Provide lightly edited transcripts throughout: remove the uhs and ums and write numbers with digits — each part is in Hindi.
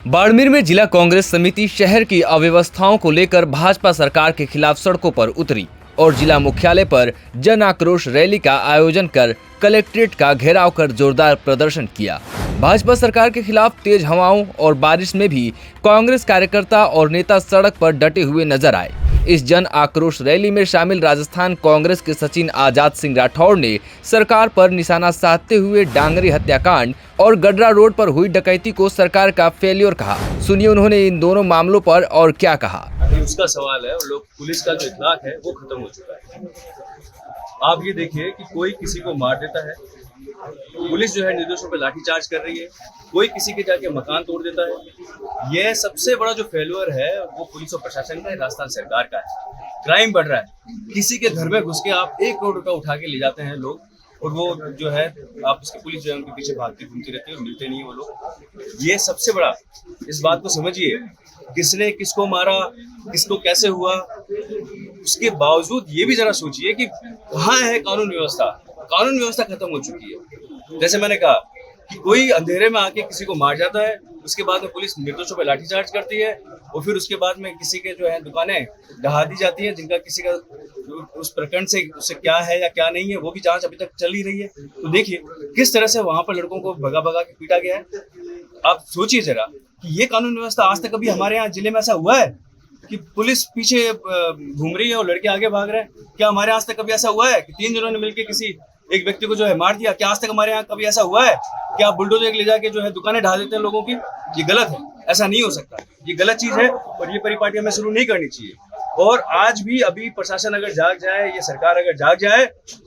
बाड़मेर में जिला कांग्रेस समिति शहर की अव्यवस्थाओं को लेकर भाजपा सरकार के खिलाफ सड़कों पर उतरी और जिला मुख्यालय पर जन आक्रोश रैली का आयोजन कर कलेक्ट्रेट का घेराव कर जोरदार प्रदर्शन किया। भाजपा सरकार के खिलाफ तेज हवाओं और बारिश में भी कांग्रेस कार्यकर्ता और नेता सड़क पर डटे हुए नजर आए। इस जन आक्रोश रैली में शामिल राजस्थान कांग्रेस के सचिन आजाद सिंह राठौड़ ने सरकार पर निशाना साधते हुए डांगरी हत्याकांड और गडरा रोड पर हुई डकैती को सरकार का फेल्योर कहा। सुनिए उन्होंने इन दोनों मामलों पर और क्या कहा। उसका सवाल है, लोग पुलिस का जो इखलाक है वो खत्म हो चुका है। आप ये देखिए कि कोई किसी को मार देता है, पुलिस जो है निर्दोषों पे लाठीचार्ज कर रही है, कोई किसी के जाके मकान तोड़ देता है। यह सबसे बड़ा जो फेल्योर है वो पुलिस और प्रशासन का, राजस्थान सरकार का है। क्राइम बढ़ रहा है, किसी के घर में घुस के आप 1 करोड़ रुपया उठा के ले जाते हैं लोग, और वो जो है आप उसकी पुलिस जो है उनके पीछे भागती घूमती रहती है और मिलते नहीं है वो लोग। ये सबसे बड़ा, इस बात को समझिए, किसने किसको मारा, किसको कैसे हुआ, उसके बावजूद ये भी जरा सोचिए कि कहाँ है कानून व्यवस्था। कानून व्यवस्था खत्म हो चुकी है। जैसे मैंने कहा कि कोई अंधेरे में आके किसी को मार जाता है, उसके बाद में पुलिस निर्दोषों पे लाठीचार्ज करती है, और फिर उसके बाद में किसी के जो है दुकानें ढहा दी जाती है, जिनका किसी का उस प्रकरण से उससे क्या है या क्या नहीं है वो भी जांच अभी तक चल ही रही है। तो देखिए किस तरह से वहां पर लड़कों को भगा भगा के पीटा गया है। आप सोचिए जरा कि ये कानून व्यवस्था आज तक कभी हमारे यहाँ जिले में ऐसा हुआ है कि पुलिस पीछे घूम रही है और लड़के आगे भाग रहे हैं? क्या हमारे आज तक कभी ऐसा हुआ है कि 3 जनों ने मिलकर किसी एक व्यक्ति को जो है मार दिया? क्या आज तक हमारे यहाँ कभी ऐसा हुआ है कि आप बुलडोजर ले जाके जो है दुकानें ढा देते हैं लोगों की? ये गलत है, ऐसा नहीं हो सकता, ये गलत चीज है और ये परिपाटी हमें शुरू नहीं करनी चाहिए। और आज भी अभी प्रशासन अगर जाग जाए, ये सरकार अगर जाग जाए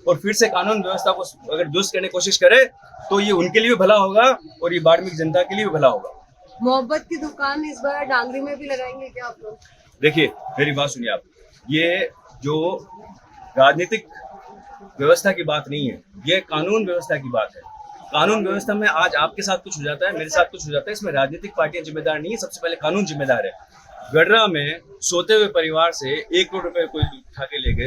और फिर से कानून व्यवस्था को अगर दुरुस्त करने की कोशिश करे तो ये उनके लिए भी भला होगा और ये बाड़मेर जनता के लिए भी भला होगा। मोहब्बत की दुकान इस बार डांगरी में भी लगाएंगे क्या आप लोग? देखिए मेरी बात सुनिए आप, ये जो राजनीतिक व्यवस्था की बात नहीं है, ये कानून व्यवस्था की बात है। कानून व्यवस्था में आज आपके साथ कुछ हो जाता है, मेरे साथ कुछ हो जाता है, इसमें राजनीतिक पार्टियां जिम्मेदार नहीं है, सबसे पहले कानून जिम्मेदार है। गडरा में सोते हुए परिवार से 1 करोड़ रुपए कोई उठा के ले गए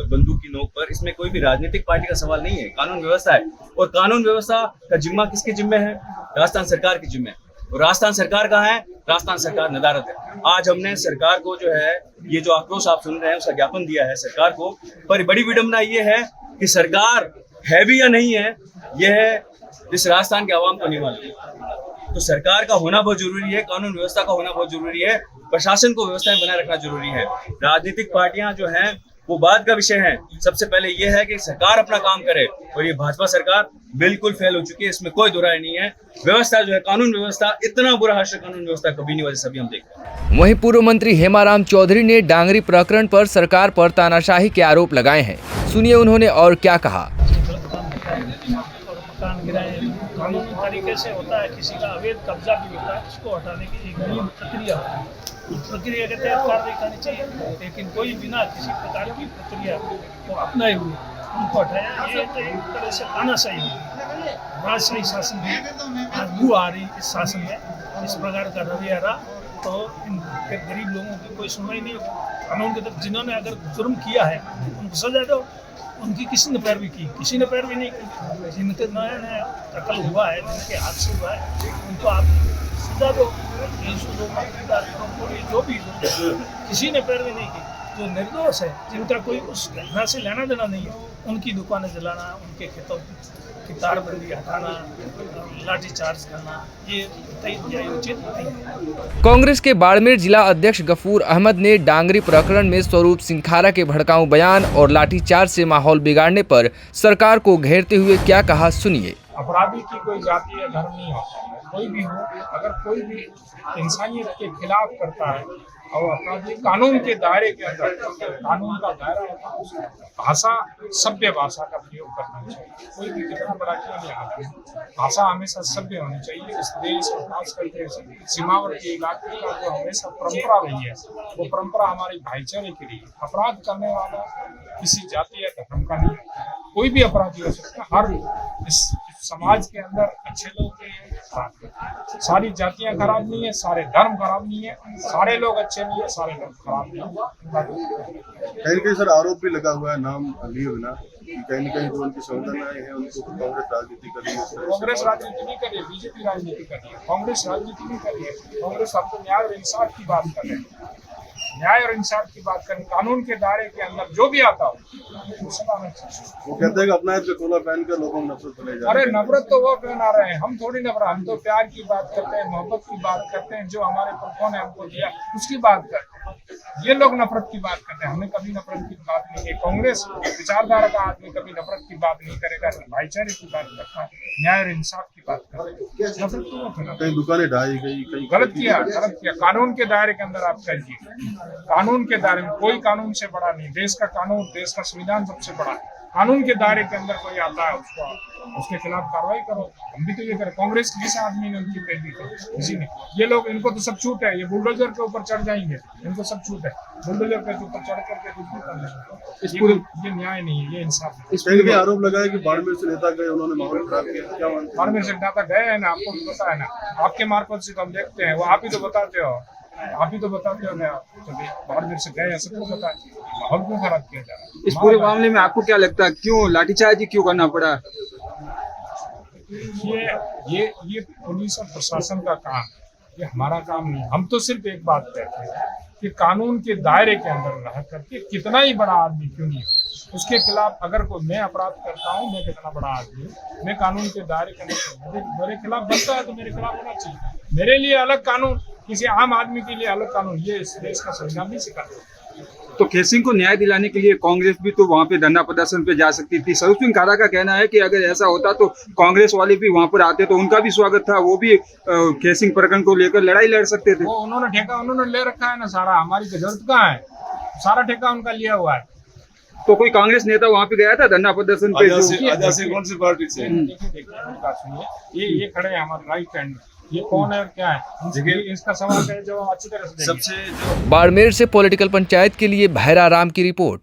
बंदूक की नोक पर, इसमें कोई भी राजनीतिक पार्टी का सवाल नहीं है, कानून व्यवस्था है। और कानून व्यवस्था का जिम्मा किसके जिम्मे है? राजस्थान सरकार के जिम्मे। और राजस्थान सरकार कहाँ है? राजस्थान सरकार नदारद है। आज हमने सरकार को जो है ये जो आक्रोश आप सुन रहे हैं उसका ज्ञापन दिया है सरकार को, पर बड़ी विडंबना ये है कि सरकार है भी या नहीं है, यह है जिस राजस्थान के आवाम को नहीं मालूम। तो सरकार का होना बहुत जरूरी है, कानून व्यवस्था का होना बहुत जरूरी है, प्रशासन को व्यवस्था में बनाए रखना जरूरी है। राजनीतिक पार्टियां जो हैं वो बाद का विषय है, सबसे पहले ये है कि सरकार अपना काम करे, और ये भाजपा सरकार बिल्कुल फेल हो चुकी है, इसमें कोई दो राय नहीं है। व्यवस्था जो है, कानून व्यवस्था, इतना बुरा हाल कानून व्यवस्था कभी नहीं हुआ जैसा अभी हम देख रहे हैं। वहीं पूर्व मंत्री हेमाराम चौधरी ने डांगरी प्रकरण पर सरकार पर तानाशाही के आरोप लगाए हैं। सुनिए उन्होंने और क्या कहा। मकान गिराए कानूनी तरीके से होता है, किसी का अवैध कब्जा भी होता है, उसको हटाने की एक नई प्रक्रिया है। प्रक्रिया के तहत कार्रवाई करनी चाहिए, लेकिन कोई बिना किसी प्रकार की प्रक्रिया को अपनाए हुए उनको हटाया, ये तो एक तरह से तानाशाही है। राजशाही शासन में बदबू आ रही इस शासन में, इस प्रकार का रवैया रहा तो इन गरीब लोगों की कोई सुनवाई नहीं होगी। कानून के तहत जिन्होंने अगर जुर्म किया है उनको सजा दो, उनकी किसी ने पैरवी की? किसी ने पैरवी नहीं की। जिनके नया नया कत्ल हुआ है, जिनके हाथ से हुआ है, उनको आप सजा दो। जो भी किसी ने पैरवी नहीं की, जो निर्दोष है, जिनका कोई उस घटना से लेना देना नहीं है, उनकी दुकानें जलाना, उनके खेतों की तारबंदी हटाना, लाठीचार्ज करना, ये उचित नहीं है। कांग्रेस के बाड़मेर जिला अध्यक्ष गफूर अहमद ने डांगरी प्रकरण में स्वरूप सिंखारा के भड़काऊ बयान और लाठीचार्ज से माहौल बिगाड़ने पर सरकार को घेरते हुए क्या कहा, सुनिए। अपराधी की कोई जाति या धर्म नहीं होता, कोई भी हो, अगर कोई भी इंसानियत के खिलाफ करता है और अपराधी कानून के दायरे के अंदर, कानून का दायरा होता है, उसकी भाषा सभ्य भाषा का प्रयोग करना चाहिए। कोई भी कितना बड़ा क्यों नहीं आता, भाषा हमेशा सभ्य होनी चाहिए। इस देश और खास करके सीमावर्ती इलाके का जो हमेशा परंपरा रही है, वो परंपरा हमारी भाईचारे की रही है। अपराध करने वाला किसी जाति या धर्म का नहीं, कोई भी अपराधी हो सकता है। हर इस समाज के अंदर अच्छे लोग भी हैं, खराब नहीं है। सारी जातियां खराब नहीं है, सारे धर्म खराब नहीं है, सारे लोग अच्छे नहीं है, सारे लोग खराब नहीं है। कहीं न कहीं सर आरोप भी लगा हुआ है नाम लिए बिना कि कहीं न कहीं जो उनकी संगठन है उनको कांग्रेस राजनीति कर रही है। कांग्रेस राजनीति नहीं कर रही है, बीजेपी राजनीति कर रही है। कांग्रेस राजनीति नहीं कर रही है। कांग्रेस अब तो न्याय और इंसाफ की बात कर रहे हैं, न्याय और इंसाफ की बात करें, कानून के दायरे के अंदर जो भी आता हो उसे लाना चाहिए। वो कहते हैं कि अपना का खोला पहन कर लोगों में नफरत फैलाई जा रही है। अरे नफरत तो वो पहना रहे हैं, हम थोड़ी नफरत, हम तो प्यार की बात करते हैं, मोहब्बत की बात करते हैं, जो हमारे पुरखों ने हमको दिया उसकी बात करते हैं। ये लोग नफरत की बात करते हैं, हमें कभी नफरत की बात नहीं है। कांग्रेस विचारधारा का आदमी कभी नफरत की बात नहीं करेगा, भाईचारे की बात करता है, न्याय और इंसाफ की बात करता है। नफरत क्यों फैलाता है? कहीं दुकानें ढाई गई, कहीं गलत किया। कानून के दायरे के अंदर आप करिए, कानून के दायरे में, कोई कानून से बड़ा नहीं, देश का कानून, देश का संविधान सबसे बड़ा है। कानून के दायरे के अंदर कोई आता है उसके खिलाफ कार्रवाई करो। हम भी तो ये करें, कांग्रेस किस आदमी ने उनकी पैरवी की? किसी ने। ये लोग, इनको तो सब छूट है, ये बुलडोजर के ऊपर चढ़ जाएंगे, इनको सब छूट है, बुलडोजर के ऊपर चढ़ करके कुछ भी कर लेंगे। ये न्याय नहीं है, ये इंसाफ है। इस पर भी आरोप लगा है कि बाड़मेर से नेता गए, उन्होंने माहौल खराब किया। क्या मानते हैं? बाड़मेर से नेता गए हैं ना, आपको भी पता है ना, आपके मार्फत से तो हम देखते हैं, वो आप ही तो बताते हो, आप ही तो बताते हो ना, बाड़मेर से गए, सबको पता है, माहौल क्यों खराब किया जा रहा है। इस पूरे मामले में आपको क्या लगता है, क्यों लाठीचार्ज क्यों करना पड़ा? ये पुलिस और प्रशासन का काम है, ये हमारा काम नहीं। हम तो सिर्फ एक बात कहते हैं कि कानून के दायरे के अंदर रह करके कितना ही बड़ा आदमी क्यों नहीं हो, उसके खिलाफ अगर कोई, मैं अपराध करता हूँ, मैं कितना बड़ा आदमी हूँ, मैं कानून के दायरे के अंदर मेरे खिलाफ बनता है तो मेरे खिलाफ होना चाहिए। मेरे लिए अलग कानून, किसी आम आदमी के लिए अलग कानून, ये इस देश का संविधान नहीं सिखाता। तो खेसिंग को न्याय दिलाने के लिए कांग्रेस भी तो वहां पे धरना प्रदर्शन पे जा सकती थी। स्वरूप सिंह खाड़ा का कहना है कि अगर ऐसा होता तो कांग्रेस वाले भी वहां पर आते तो उनका भी स्वागत था, वो भी खेसिंग प्रकरण को लेकर लड़ाई लड़ सकते थे। वो उन्होंने ठेका उन्होंने ले रखा है ना सारा, हमारी जरूरत कहाँ है, सारा ठेका उनका लिया हुआ है। तो कोई कांग्रेस नेता वहां पे गया था धरना प्रदर्शन पे? कौन सी पार्टी से? देखिए सुनिए, ये खड़े हैं हमारे राइट हैंड, ये कौन है और क्या है, देखिए इसका सवाल है जो अच्छी तरह से सबसे बाड़मेर से पॉलिटिकल पंचायत के लिए भैरा राम की रिपोर्ट।